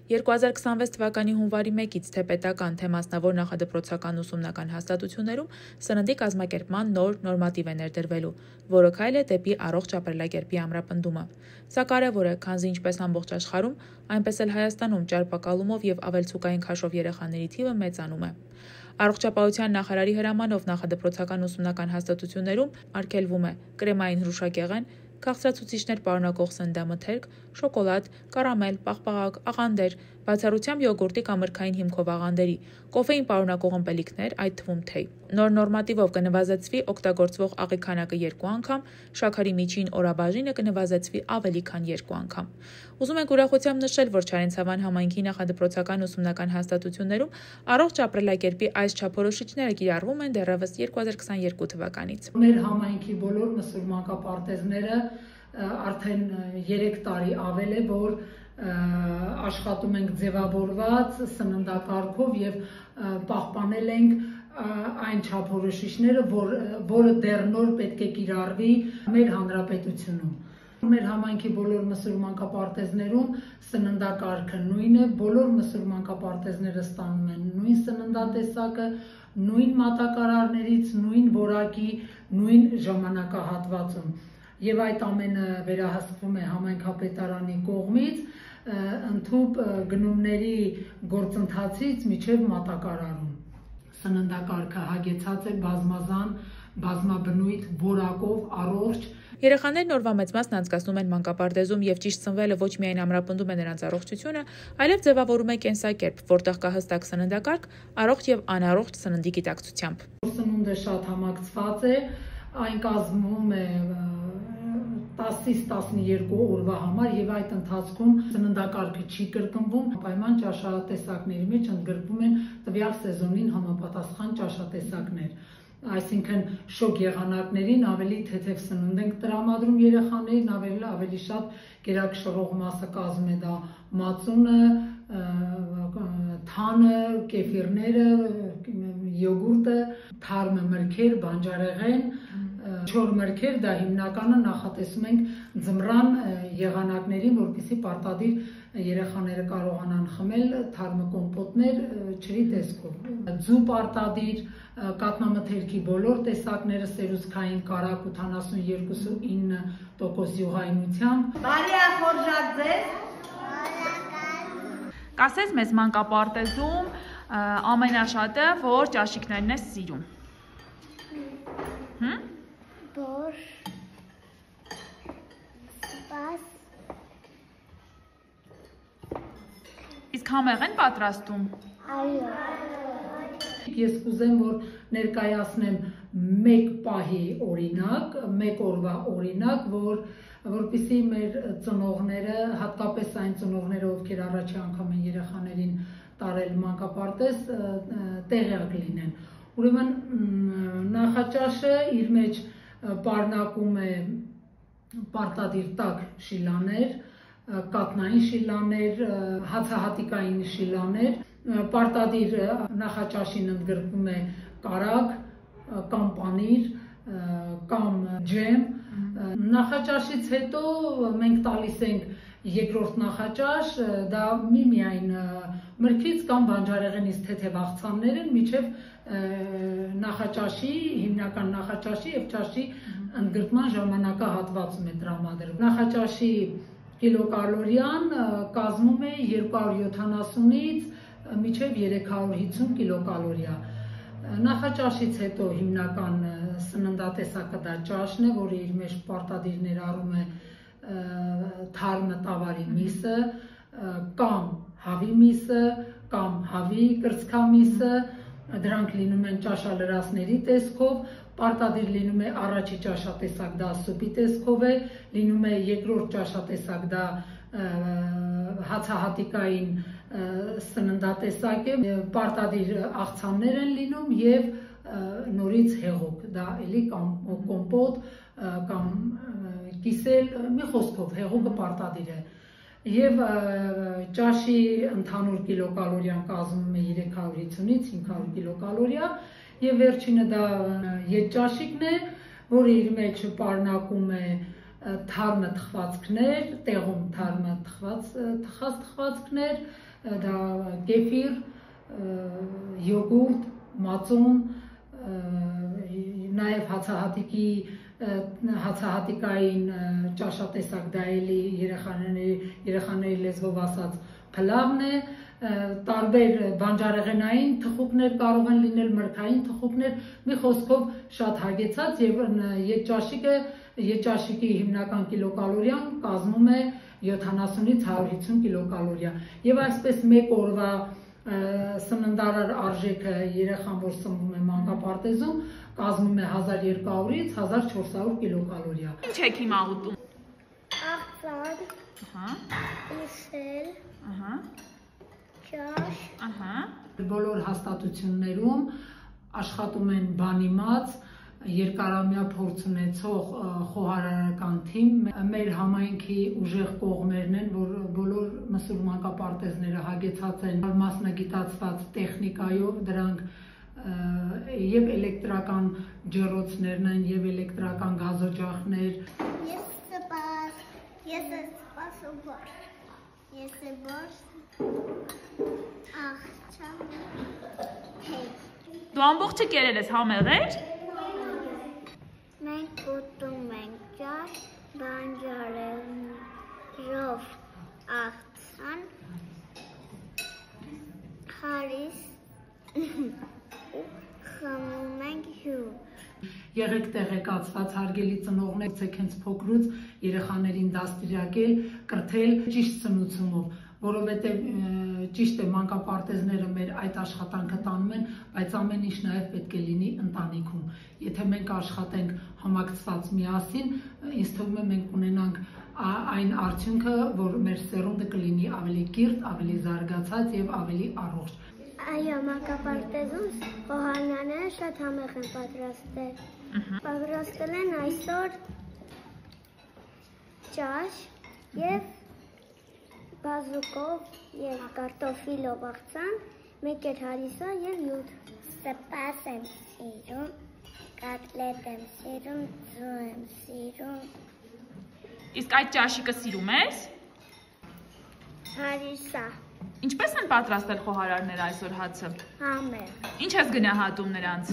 2026 թվականի հունվարի 1-ից թե պետական, թե մասնավոր նախադպրոցական ուսումնական հաստատություններում սննդի կազմակերպման նոր նորմատիվ է ներդրվելու, որը քայլ է դեպի առողջ ապրելակերպի ամրապնդումը։ Սա կարևոր է, քանզի ինչպես ամբողջ աշխարհում, այնպես էլ Հայաստանում ճարպակալումով եւ ավելցուկային քաշով երեխաների թիվը մեծանում է։ Առողջապահության նախարարի հրամանով նախադպրոցական ուսումնական հաստատություններում արգելվում է կրեմային հրուշակեղեն, քաղցրացուցիչներ պարունակող սննդամթերք, շոկոլադ, կարամել, պաղպաղակ, աղանդեր, բացառությամբ յոգուրտի կամ մրգային հիմքով աղանդերի, կոֆեին պարունակող ըմպելիքներ, այդ թվում թեյ։ Նոր նորմատիվով կնվազեցվի օգտագործվող աղի քանակը 2 անգամ, շաքարի միջին օրաբաժինը կնվազեցվի ավելի քան 2 անգամ։ Ուզում ենք ուրախությամբ նշել, որ Չարենցավան համայնքի նախադպրոցական ուսումնական հաստատություններում առողջ ապրելակերպի այս չափորոշիչները կիրառվում են դեռևս 2022 թվականից։ Մեր համայնքի բոլոր մուսուլմանկապարտեզները արդեն 3 տարի ավել է, որ աշխատում ենք ձևավորված սննդակարգով եւ պահպանել ենք այն չափորոշիչները, որը դեռ նոր պետք է կիրառվի մեր հանրապետությունում։ Մեր համայնքի բոլոր մուսուլմանկապարտեզներում սննդակարգը նույնն է, բոլոր մուսուլմանկապարտեզները ստանում են նույն սննդատեսակը, նույն մատակարարներից, նույն որակի, նույն ժամանակահատվածում։ Եվ այդ ամենը վերահսկվում է համայնքապետարանի կողմից ընդհուպ գնումների գործընթացից մինչև մատակարարում։ Սննդակարգը հագեցած է բազմազան, բազմաբնույթ, որակով, առողջ։ Երեխաներն օրվա մեծ մասն անցկացնում են մանկապարտեզում եւ ճիշտ սնվելը ոչ միայն ամրապնդում է նրանց առողջությունը, այլև ձևավորում է կենսակերպ, որտեղ կա հստակ սննդակարգ, առողջ եւ անառողջ սննդի գիտակցությամբ։ Սնունդը շատ համակցված է, այն կազմում է 10-ից 12 օրվա համար եւ այդ ընթացքում սննդակարգը չի կրկնվում, պայման ճաշատեսակների մեջ ընդգրկվում են տվյալ սեզոնին համապատասխան ճաշատեսակներ։ Այսինքն շոկ եղանակներին ավելի թեթև սնունդ ենք տրամադրում երեխաներին, ավելի շատ կերակշռող մասը կազմում է դա մածունը, թանը, կեֆիրները, յոգուրտը, թարմը մրգեր, բանջարեղեն, չոր մրգեր, դա հիմնականը նախատեսում ենք ձմռան եղանակներին, որպեսզի պարտադիր երեխաները կարողանան խմել թարմը կոմպոտներ ջրի տեսքով։ Ձու պարտադիր, կաթնամթերքի բոլոր տեսակները սերուցքային կարակ 82.9% յուղայնությամբ։ Բարի ախորժակ ձեզ։ Կասես մեզ մանկապարտեզում ամենաշատը որ ճաշիկներն ես սիրում։ Բորշ, սպաս։ Իսկ համեղ են պատրաստում։ Այո։ Ես կուզեմ, որ ներկայացնեմ մեկ պահի օրինակ, մեկ օրվա օրինակ, որպեսզի մեր ծնողները, հատկապես այն ծնողները, ովքեր առաջի անգամ են երեխաներին տարել մանկապարտեզ, տեղյակ լինեն։ Ուրեմն նախաճաշը իր մեջ պարունակում է պարտադիր տաք շիլաներ, կաթնային շիլաներ, հացահատիկային շիլաներ, պարտադիր նախաճաշին ընդգրկվում է կարագ կամ պանիր կամ ջեմ։ Նախաճաշից հետո մենք տալիս ենք երկրորդ նախաճաշ, դա միայն մրգից կամ բանջարեղենից թեթև աղցաններ են, մինչև նախաճաշի, հիմնական նախաճաշի եւ ճաշի ընդգրկման ժամանակահատվածում է տրամադրվում։ Նախաճաշի կիլոկալորիան կազմում է 270-ից մինչև 350 կիլոկալորիա։ Նախաճաշից հետո հիմնական սննդատեսակը դա ճաշն է, որը իր մեջ պարտադիր ներառում է թարմը տավարի միսը, կամ հավի միսը, կամ հավի կրծքամիսը, դրանք լինում են ճաշալրացների տեսքով, պարտադիր լինում է առաջի ճաշատեսակ, դա սուպի տեսքով է, լինում է երկրորդ ճաշատեսակ, դա հացահատիկային սննդատեսակ է, պարտադիր աղցաններ են լինում եւ նորից հեղուկ, դա էլի կամ կոմպոտ կամ կիսել, մի խոսքով հեղուկը պարտադիր է։ Եվ ճաշի ընդհանուր կիլոկալորիան կազմում է 350-ից 500 կիլոկալորիա եւ վերջինը դա ետճաշիկն է, որը իր մեջ պարունակում է թարմը թխվածքներ, տեղում թարմը թխած թխվածքներ, դա կեֆիր, յոգուրտ, մածուն, նաև հացահատիկային ճաշատեսակ դա էլի երեխաների լեզվով ասած փլավն է, տարբեր բանջարեղենային թխուկներ կարող են լինել, մրգային թխուկներ, մի խոսքով շատ հագեցած եւ ետճաշիկի հիմնական կիլոկալորիան կազմում է 70-ից 150 կիլոկալորիա եւ այսպես մեկ օրվա սննդարար արժեքը երեխան, որ սնվում է մանկապարտեզում, կազմում է 1200-ից 1400 կիլոկալորիա։ Ինչ եք հիմա ուտում։ Աղցան, իսել, ճաշ, Բոլոր հաստատություններում աշխատում են բանիմաց, երկարամյա փորձ ունեցող խոհարարական թիմ, մեր համայնքի ուժեղ կողմերն են, որ բոլոր մսուր մանկապարտեզները հագեցած են մասնագիտացված տեխնիկայով, դրանք եւ էլեկտրական ջեռոցներն են եւ էլեկտրական գազօջախներ։ Ես սպասում բորշ, աղցան, Դու ամբողջը կերել ես համեղեր։ մենք ուտում ենք ճաշ, բանջարեղենով աղցան, հարիս, խմում ենք հյուր։ Եղեք տեղեկացված հարգելի ծնողներ, եք հենց փոքրուց երեխաներին դաստիարակել, կրթել ճիշտ սնուցումով, որովհետև ճիշտ է մանկապարտեզները մեր այդ աշխատանքը տանում են, բայց ամեն ինչ նաև պետք է լինի ընտանիքում։ Եթե մենք աշխատենք համակցված միասին, ինձ թվում է մենք ունենանք այն արդյունքը, որ մեր սերունդը կլինի ավելի կիրթ, ավելի զարգացած եւ ավելի առողջ։ Այո, մանկապարտեզում խոհարարները շատ համեղ են պատրաստել։ Պատրաստել են այսօր ճաշ եւ բազուկով եւ կարտոֆիլով աղցան, մեկ էլ հարիսա եւ յուտ։ Սպաս եմ սիրում, կատլետ եմ սիրում, ձու եմ սիրում։ Իսկ այդ ճաշիկը սիրում ես։ Հարիսա, Ինչպես են պատրաստել խոհարարները այսօր հացը։ համեղ։ Ինչ ես գնահատում նրանց։